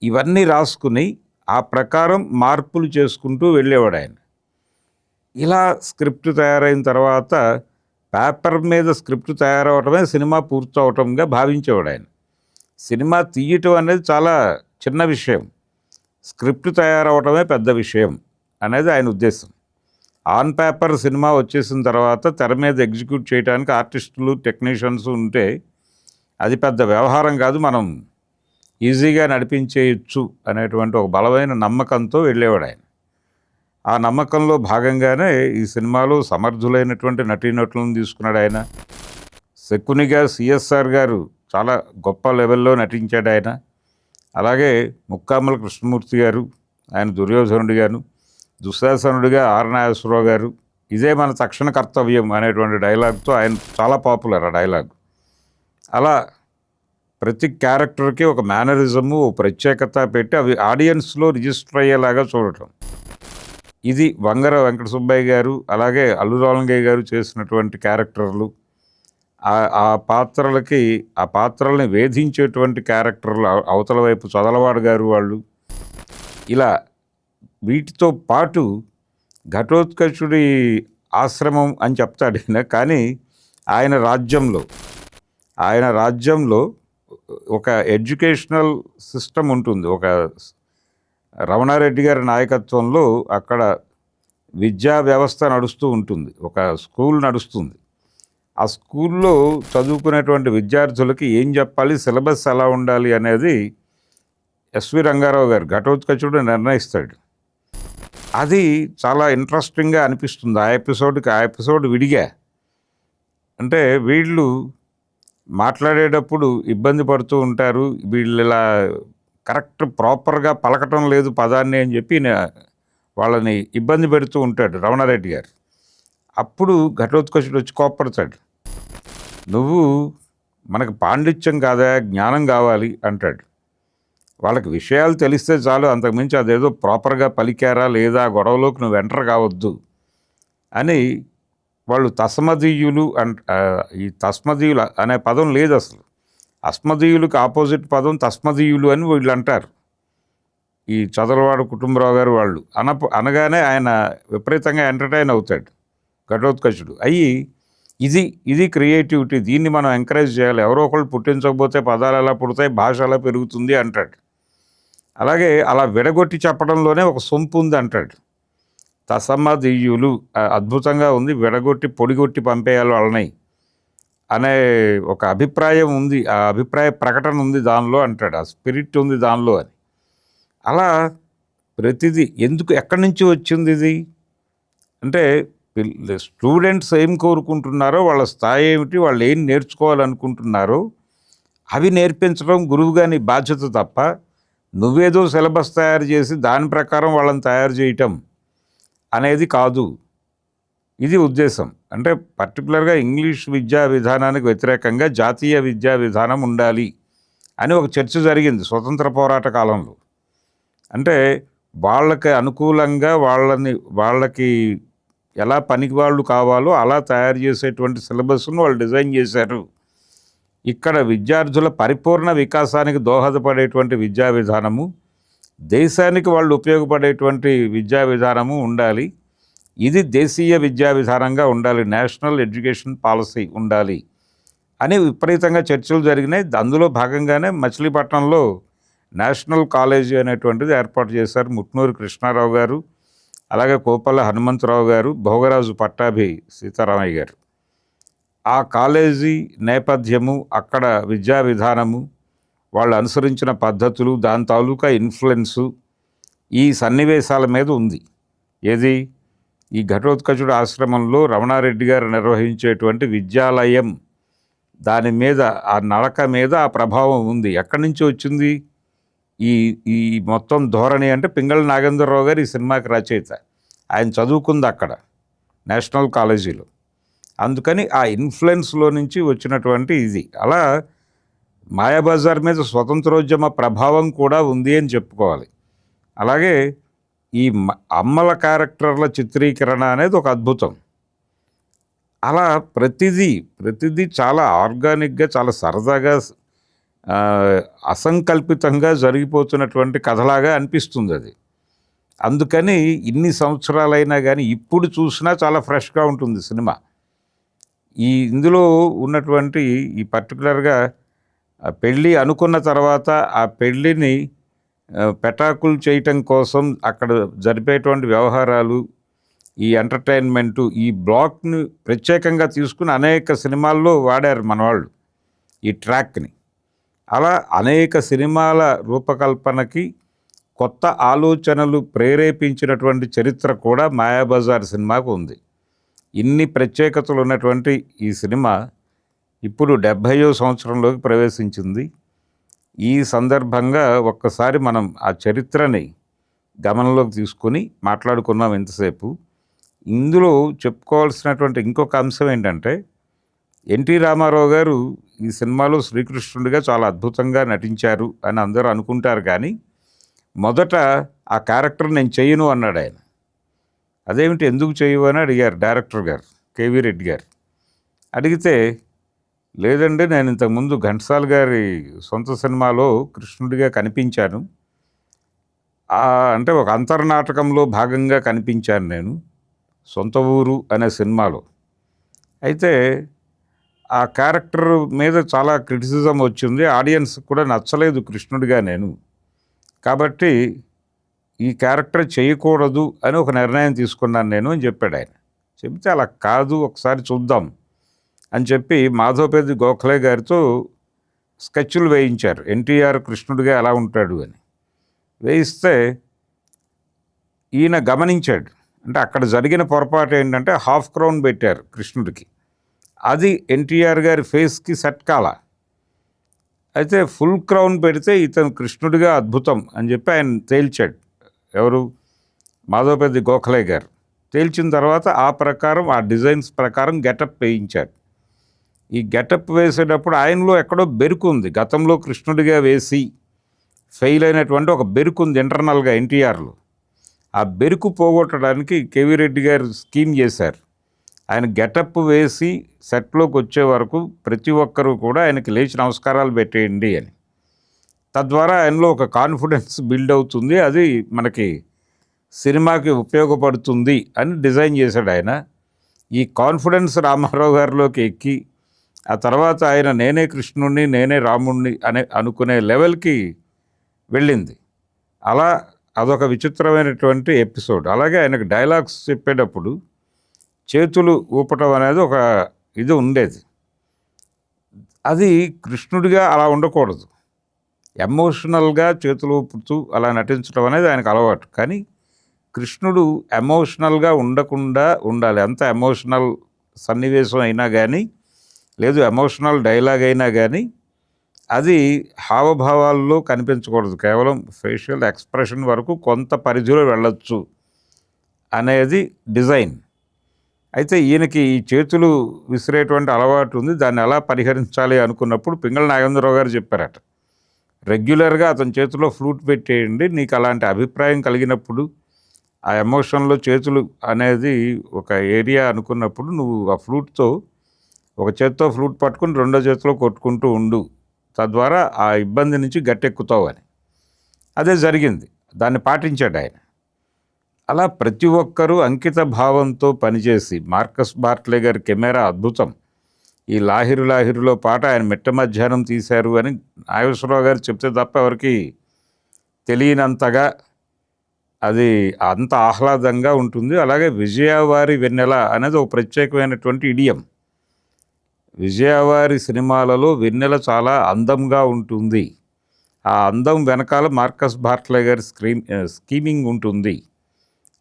ఇవన్నీ రాసుకుని ఆ ప్రకారం మార్పులు చేసుకుంటూ వెళ్ళేవాడు ఆయన. ఇలా స్క్రిప్ట్ తయారైన తర్వాత పేపర్ మీద స్క్రిప్ట్ తయారవటమే సినిమా పూర్తవటంగా భావించేవాడు ఆయన. సినిమా తీయటం అనేది చాలా చిన్న విషయం, స్క్రిప్ట్ తయారవటమే పెద్ద విషయం అనేది ఆయన ఉద్దేశం. ఆన్ పేపర్ సినిమా వచ్చేసిన తర్వాత తెర మీద ఎగ్జిక్యూట్ చేయడానికి ఆర్టిస్టులు టెక్నీషియన్స్ ఉంటే అది పెద్ద వ్యవహారం కాదు, మనం ఈజీగా నడిపించేయచ్చు అనేటువంటి ఒక బలమైన నమ్మకంతో వెళ్ళేవాడు ఆయన. ఆ నమ్మకంలో భాగంగానే ఈ సినిమాలో సమర్థులైనటువంటి నటీనటులను తీసుకున్నాడు ఆయన. శకునిగా సిఎస్ఆర్ గారు చాలా గొప్ప లెవెల్లో నటించాడు ఆయన. అలాగే ముక్కామల కృష్ణమూర్తి గారు, ఆయన దుర్యోధనుడి గారు, దుశ్శాసనుడిగా ఆర్ నాగేశ్వరరావు గారు, ఇదే మన తక్షణ కర్తవ్యం అనేటువంటి డైలాగ్తో ఆయన చాలా పాపులర్ ఆ డైలాగ్. అలా ప్రతి క్యారెక్టర్కి ఒక మేనరిజము, ఒక ప్రత్యేకత పెట్టి అవి ఆడియన్స్లో రిజిస్టర్ అయ్యేలాగా చూడటం. ఇది వంగర వెంకట సుబ్బయ్య గారు అలాగే అల్లు రామలింగయ్య గారు చేసినటువంటి క్యారెక్టర్లు. ఆ పాత్రల్ని వేధించేటువంటి క్యారెక్టర్లు అవతల వైపు చదలవాడు గారు వాళ్ళు. ఇలా వీటితో పాటు ఘటోత్కచుడి ఆశ్రమం అని చెప్తాడు ఈయన. కానీ ఆయన రాజ్యంలో ఒక ఎడ్యుకేషనల్ సిస్టమ్ ఉంటుంది. ఒక రమణారెడ్డి గారి నాయకత్వంలో అక్కడ విద్యా వ్యవస్థ నడుస్తూ ఉంటుంది. ఒక స్కూల్ నడుస్తుంది. ఆ స్కూల్లో చదువుకునేటువంటి విద్యార్థులకి ఏం చెప్పాలి, సిలబస్ ఎలా ఉండాలి అనేది ఎస్వి రంగారావు గారు ఘటోత్కచుడు నిర్ణయిస్తాడు. అది చాలా ఇంట్రెస్టింగ్గా అనిపిస్తుంది. ఆ ఎపిసోడ్ విడిగా. అంటే వీళ్ళు మాట్లాడేటప్పుడు ఇబ్బంది పడుతూ ఉంటారు. వీళ్ళు ఇలా కరెక్ట్ ప్రాపర్గా పలకటం లేదు పదాన్ని అని చెప్పి వాళ్ళని ఇబ్బంది పెడుతూ ఉంటాడు రమణారెడ్డి గారు. అప్పుడు ఘటోత్కచుడు వచ్చి కోప్పడతాడు. నువ్వు మనకు పాండిత్యం కాదా, జ్ఞానం కావాలి అంటాడు. వాళ్ళకి విషయాలు తెలిస్తే చాలు, అంతకుమించి అదేదో ప్రాపర్గా పలికారా లేదా గొడవలోకి నువ్వు ఎంటర్ కావద్దు అని వాళ్ళు తస్మదీయులు ఈ తస్మదీయులు అనే పదం లేదు అసలు. అస్మదీయులకు ఆపోజిట్ పదం తస్మదీయులు అని వీళ్ళు అంటారు. ఈ చదలవాడ కుటుంబరావు గారు వాళ్ళు అనగానే ఆయన విపరీతంగా ఎంటర్టైన్ అవుతాడు ఘటోత్కచుడు. ఇది క్రియేటివిటీ, దీన్ని మనం ఎంకరేజ్ చేయాలి. ఎవరో ఒకళ్ళు పుట్టించకపోతే పదాలు ఎలా పుడతాయి, భాష ఎలా పెరుగుతుంది అంటాడు. అలాగే అలా విడగొట్టి చెప్పడంలోనే ఒక సొంపు ఉంది అంటాడు. తసమదీయులు అద్భుతంగా ఉంది, విడగొట్టి పొడిగొట్టి పంపేయాలి వాళ్ళని అనే ఒక అభిప్రాయం ఉంది. ఆ అభిప్రాయ ప్రకటన ఉంది దానిలో అంటాడు. ఆ స్పిరిట్ ఉంది దానిలో అని. అలా ప్రతిదీ ఎక్కడి నుంచి వచ్చింది ఇది అంటే, స్టూడెంట్స్ ఏం కోరుకుంటున్నారో, వాళ్ళ స్థాయి ఏమిటి, వాళ్ళు ఏం నేర్చుకోవాలనుకుంటున్నారో అవి నేర్పించడం గురువుగా నీ బాధ్యత తప్ప నువ్వేదో సిలబస్ తయారు చేసి దాని ప్రకారం వాళ్ళని తయారు చేయటం అనేది కాదు. ఇది ఉద్దేశం. అంటే పర్టికులర్గా ఇంగ్లీష్ విద్యా విధానానికి వ్యతిరేకంగా జాతీయ విద్యా విధానం ఉండాలి అని ఒక చర్చ జరిగింది స్వతంత్ర పోరాట కాలంలో. అంటే వాళ్ళకి అనుకూలంగా వాళ్ళకి ఎలా పనికి వాళ్ళు కావాలో అలా తయారు చేసేటువంటి సిలబస్ను వాళ్ళు డిజైన్ చేశారు. ఇక్కడ విద్యార్థుల పరిపూర్ణ వికాసానికి దోహదపడేటువంటి విద్యా విధానము, దేశానికి వాళ్ళు ఉపయోగపడేటువంటి విద్యా విధానము ఉండాలి. ఇది దేశీయ విద్యా విధానంగా ఉండాలి, నేషనల్ ఎడ్యుకేషన్ పాలసీ ఉండాలి అని విపరీతంగా చర్చలు జరిగినాయి. అందులో భాగంగానే మచిలీపట్నంలో నేషనల్ కాలేజీ అనేటువంటిది ఏర్పాటు చేశారు. ముట్నూరు కృష్ణారావు గారు, అలాగే కోపల్ల హనుమంతరావు గారు, భోగరాజు పట్టాభి సీతారామయ్య గారు. ఆ కాలేజీ నేపథ్యము, అక్కడ విద్యా విధానము, వాళ్ళు అనుసరించిన పద్ధతులు, దాని తాలూకా ఇన్ఫ్లుయెన్సు ఈ సన్నివేశాల మీద ఉంది. ఏది ఈ ఘటోత్కచుడు ఆశ్రమంలో రమణారెడ్డి గారు నిర్వహించేటువంటి విద్యాలయం, దాని మీద ఆ నడక మీద ఆ ప్రభావం ఉంది. ఎక్కడి నుంచి వచ్చింది ఈ మొత్తం ధోరణి అంటే, పింగళ నాగేంద్రరావు గారు ఈ సినిమాకి రచయిత. ఆయన చదువుకుంది అక్కడ నేషనల్ కాలేజీలో. అందుకని ఆ ఇన్ఫ్లుయెన్స్లో నుంచి వచ్చినటువంటి ఇది. అలా మాయాబజార్ మీద స్వతంత్రోద్యమ ప్రభావం కూడా ఉంది అని చెప్పుకోవాలి. అలాగే ఈ అమ్మల క్యారెక్టర్ల చిత్రీకరణ అనేది ఒక అద్భుతం. అలా ప్రతిదీ చాలా ఆర్గానిక్గా, చాలా సరదాగా, అసంకల్పితంగా జరిగిపోతున్నటువంటి కథలాగా అనిపిస్తుంది అది. అందుకని ఇన్ని సంవత్సరాలైనా కానీ ఇప్పుడు చూసినా చాలా ఫ్రెష్గా ఉంటుంది సినిమా. ఇందులో ఉన్నటువంటి ఈ పర్టికులర్గా పెళ్ళి అనుకున్న తర్వాత ఆ పెళ్ళిని పెటాకులు చేయటం కోసం అక్కడ జరిపేటువంటి వ్యవహారాలు, ఈ ఎంటర్టైన్మెంటు, ఈ బ్లాక్ని ప్రత్యేకంగా తీసుకుని అనేక సినిమాల్లో వాడారు మనవాళ్ళు ఈ ట్రాక్ని. అలా అనేక సినిమాల రూపకల్పనకి కొత్త ఆలోచనలు ప్రేరేపించినటువంటి చరిత్ర కూడా మాయాబజార్ సినిమాకు ఉంది. ఇన్ని ప్రత్యేకతలు ఉన్నటువంటి ఈ సినిమా ఇప్పుడు 70వ సంవత్సరంలోకి ప్రవేశించింది. ఈ సందర్భంగా ఒక్కసారి మనం ఆ చరిత్రని గమనంలోకి తీసుకొని మాట్లాడుకున్నాం ఇంతసేపు. ఇందులో చెప్పుకోవాల్సినటువంటి ఇంకొక అంశం ఏంటంటే, ఎన్టీ రామారావు గారు ఈ సినిమాలో శ్రీకృష్ణుడిగా చాలా అద్భుతంగా నటించారు అని అందరూ అనుకుంటారు. కానీ మొదట ఆ క్యారెక్టర్ నేను చెయ్యను అన్నాడు ఆయన. అదేమిటి, ఎందుకు చేయవు అని అడిగారు డైరెక్టర్ గారు కేవీ రెడ్డి గారు. అడిగితే, లేదండి, నేను ఇంతకుముందు ఘంటసాల గారి సొంత సినిమాలో కృష్ణుడిగా కనిపించాను, అంటే ఒక అంతర్నాటకంలో భాగంగా కనిపించాను నేను 'సొంత ఊరు' అనే సినిమాలో. అయితే ఆ క్యారెక్టర్ మీద చాలా క్రిటిసిజం వచ్చింది. ఆడియన్స్‌కి కూడా నచ్చలేదు కృష్ణుడిగా నేను. కాబట్టి ఈ క్యారెక్టర్ చేయకూడదు అని ఒక నిర్ణయం తీసుకున్నాను నేను అని చెప్పాడాయన. చెప్తే అలా కాదు, ఒకసారి చూద్దాం అని చెప్పి మాధవపేది గోఖలే గారితో స్కెచ్‌లు వేయించారు. ఎన్టీఆర్ కృష్ణుడిగా ఎలా ఉంటాడు అని. వేయిస్తే ఈయన గమనించాడు. అంటే అక్కడ జరిగిన పొరపాటు ఏంటంటే హాఫ్ క్రౌన్ పెట్టారు కృష్ణుడికి. అది ఎన్టీఆర్ గారి ఫేస్‌కి సెట్ కాలా. అయితే ఫుల్ క్రౌన్ పెడితే ఇతను కృష్ణుడిగా అద్భుతం అని చెప్పి ఆయన తేల్చాడు. ఎవరు? మాధవపేది గోఖలే గారు. తేల్చిన తర్వాత ఆ ప్రకారం ఆ డిజైన్స్ ప్రకారం గెటప్ వేయించారు. ఈ గెటప్ వేసేటప్పుడు ఆయనలో ఎక్కడో బెరుకు ఉంది. గతంలో కృష్ణుడిగా వేసి ఫెయిల్ అయినటువంటి ఒక బెరుకు ఉంది ఇంటర్నల్గా ఎన్టీఆర్లో. ఆ బెరుకు పోగొట్టడానికి కేవీ రెడ్డి గారు స్కీమ్ చేశారు. ఆయన గెటప్ వేసి సెట్లోకి వచ్చే వరకు ప్రతి ఒక్కరూ కూడా ఆయనకి లేచి నమస్కారాలు పెట్టేయండి అని. తద్వారా ఆయనలో ఒక కాన్ఫిడెన్స్ బిల్డ్ అవుతుంది, అది మనకి సినిమాకి ఉపయోగపడుతుంది అని డిజైన్ చేశాడు ఆయన. ఈ కాన్ఫిడెన్స్ రామారావు గారిలోకి ఎక్కి ఆ తర్వాత ఆయన నేనే కృష్ణుణ్ణి నేనే రాముణ్ణి అనుకునే లెవెల్కి వెళ్ళింది. అలా అదొక విచిత్రమైనటువంటి ఎపిసోడ్. అలాగే ఆయనకు డైలాగ్స్ చెప్పేటప్పుడు చేతులు ఊపటం అనేది ఒక ఇది ఉండేది. అది కృష్ణుడిగా అలా ఉండకూడదు. ఎమోషనల్గా చేతులు ఊపుతూ అలా నటించడం అనేది ఆయనకు అలవాటు. కానీ కృష్ణుడు ఎమోషనల్గా ఉండకుండా ఉండాలి. ఎంత ఎమోషనల్ సన్నివేశం అయినా కానీ, లేదు ఎమోషనల్ డైలాగ్ అయినా కానీ అది హావభావాల్లో కనిపించకూడదు. కేవలం ఫేషియల్ ఎక్స్ప్రెషన్ వరకు కొంత పరిధిలో వెళ్ళొచ్చు అనేది డిజైన్. అయితే ఈయనకి ఈ చేతులు విసిరేటువంటి అలవాటు ఉంది. దాన్ని ఎలా పరిహరించాలి అనుకున్నప్పుడు పింగళ నాగేంద్రరావు గారు చెప్పారట, రెగ్యులర్గా అతని చేతిలో ఫ్లూట్ పెట్టేయండి. నీకు అలాంటి అభిప్రాయం కలిగినప్పుడు ఆ ఎమోషన్లో చేతులు అనేది ఒక ఏరియా అనుకున్నప్పుడు నువ్వు ఆ ఫ్లూట్తో ఒక చేత్తో ఫ్లూట్ పట్టుకుని రెండో చేతిలో కొట్టుకుంటూ ఉండు, తద్వారా ఆ ఇబ్బంది నుంచి గట్టెక్కుతావు అని. అదే జరిగింది. దాన్ని పాటించాడు ఆయన. అలా ప్రతి ఒక్కరూ అంకిత భావంతో పనిచేసి, మార్కస్ బార్ట్లే గారి కెమెరా అద్భుతం. ఈ లాహిరు లాహిరులో పాట ఆయన మిట్ట మధ్యాహ్నం తీశారు అని నాగేశ్వరరావు గారు చెప్తే తప్ప ఎవరికి తెలియనంతగా అది అంత ఆహ్లాదంగా ఉంటుంది. అలాగే విజయవారి వెన్నెల అనేది ఒక ప్రత్యేకమైనటువంటి ఇడియం. విజయవారి సినిమాలలో వెన్నెల చాలా అందంగా ఉంటుంది. ఆ అందం వెనకాల మార్కస్ బార్ట్లే గారి స్కీమింగ్ ఉంటుంది.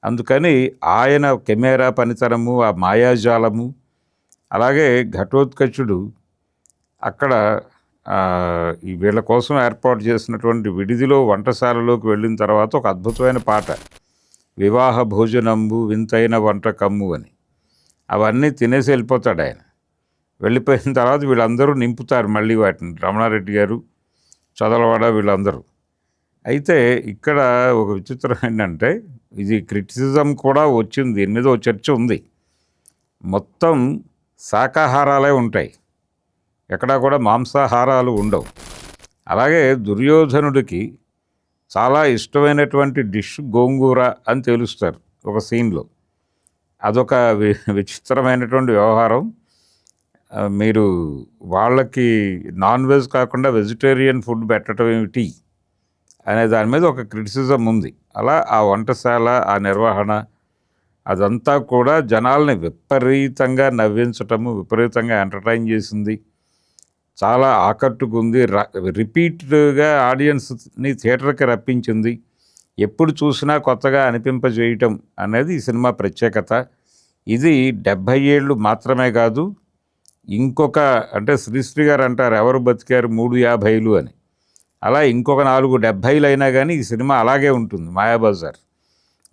అందుకని ఆయన కెమెరా పనితనము, ఆ మాయాజాలము, అలాగే ఘటోత్కచుడు అక్కడ ఈ వీళ్ళ కోసం ఏర్పాటు చేసినటువంటి విడిదిలో వంటశాలలోకి వెళ్ళిన తర్వాత ఒక అద్భుతమైన పాట, వివాహ భోజనంబు వింతైన వంటకమ్ము అని. అవన్నీ తినేసి వెళ్ళిపోతాడు ఆయన. వెళ్ళిపోయిన తర్వాత వీళ్ళందరూ నింపుతారు మళ్ళీ వాటిని, రమణారెడ్డి గారు, చదలవాడ వీళ్ళందరూ. అయితే ఇక్కడ ఒక విచిత్రం ఏంటంటే, ఇది క్రిటిసిజం కూడా వచ్చింది, దీని మీద ఒక చర్చ ఉంది. మొత్తం శాకాహారాలే ఉంటాయి, ఎక్కడా కూడా మాంసాహారాలు ఉండవు. అలాగే దుర్యోధనుడికి చాలా ఇష్టమైనటువంటి డిష్ గోంగూర అని తెలుస్తారు ఒక సీన్లో. అదొక విచిత్రమైనటువంటి వ్యవహారం. మీరు వాళ్ళకి నాన్ వెజ్ కాకుండా వెజిటేరియన్ ఫుడ్ పెట్టడం ఏమిటి అనే దాని మీద ఒక క్రిటిసిజం ఉంది. అలా ఆ వంటశాల, ఆ నిర్వహణ, అదంతా కూడా జనాల్ని విపరీతంగా నవ్వించటము, విపరీతంగా ఎంటర్టైన్ చేసింది, చాలా ఆకట్టుకుంది, రిపీట్గా ఆడియన్స్ని థియేటర్కి రప్పించింది, ఎప్పుడు చూసినా కొత్తగా అనిపింపజేయటం అనేది ఈ సినిమా ప్రత్యేకత. ఇది 70 ఏళ్ళు మాత్రమే కాదు, ఇంకొక అంటే శ్రీశ్రీ గారు అంటారు ఎవరు బతికారు 350 అని, అలా ఇంకొక 470 అయినా కానీ ఈ సినిమా అలాగే ఉంటుంది. మాయాబజార్,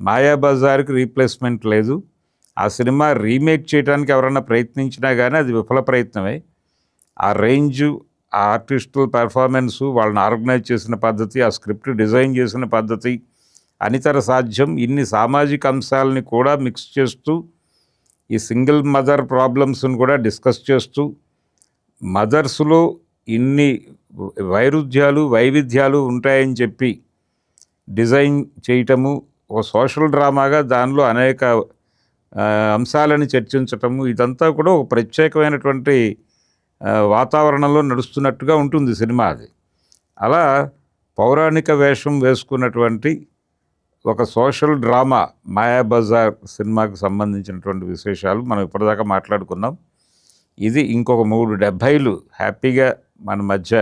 మాయాబజార్కి రీప్లేస్మెంట్ లేదు. ఆ సినిమా రీమేక్ చేయడానికి ఎవరన్నా ప్రయత్నించినా కానీ అది విఫల ప్రయత్నమే. ఆ రేంజు, ఆ ఆర్టిస్టుల పెర్ఫార్మెన్సు, వాళ్ళని ఆర్గనైజ్ చేసిన పద్ధతి, ఆ స్క్రిప్ట్ డిజైన్ చేసిన పద్ధతి అనితర సాధ్యం. ఇన్ని సామాజిక అంశాలని కూడా మిక్స్ చేస్తూ, ఈ సింగిల్ మదర్ ప్రాబ్లమ్స్ని కూడా డిస్కస్ చేస్తూ, మదర్స్లో ఇన్ని వైరుధ్యాలు వైవిధ్యాలు ఉంటాయని చెప్పి డిజైన్ చేయటము, ఒక సోషల్ డ్రామాగా దానిలో అనేక అంశాలను చర్చించటము, ఇదంతా కూడా ఒక ప్రత్యేకమైనటువంటి వాతావరణంలో నడుస్తున్నట్టుగా ఉంటుంది సినిమా అది. అలా పౌరాణిక వేషం వేసుకున్నటువంటి ఒక సోషల్ డ్రామా 'మాయాబజార్' సినిమాకు సంబంధించినటువంటి విశేషాలు మనం ఇప్పటిదాకా మాట్లాడుకున్నాం. ఇది ఇంకొక 370లు హ్యాపీగా మన మధ్య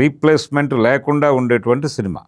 రీప్లేస్మెంట్ లేకుండా ఉండేటువంటి సినిమా.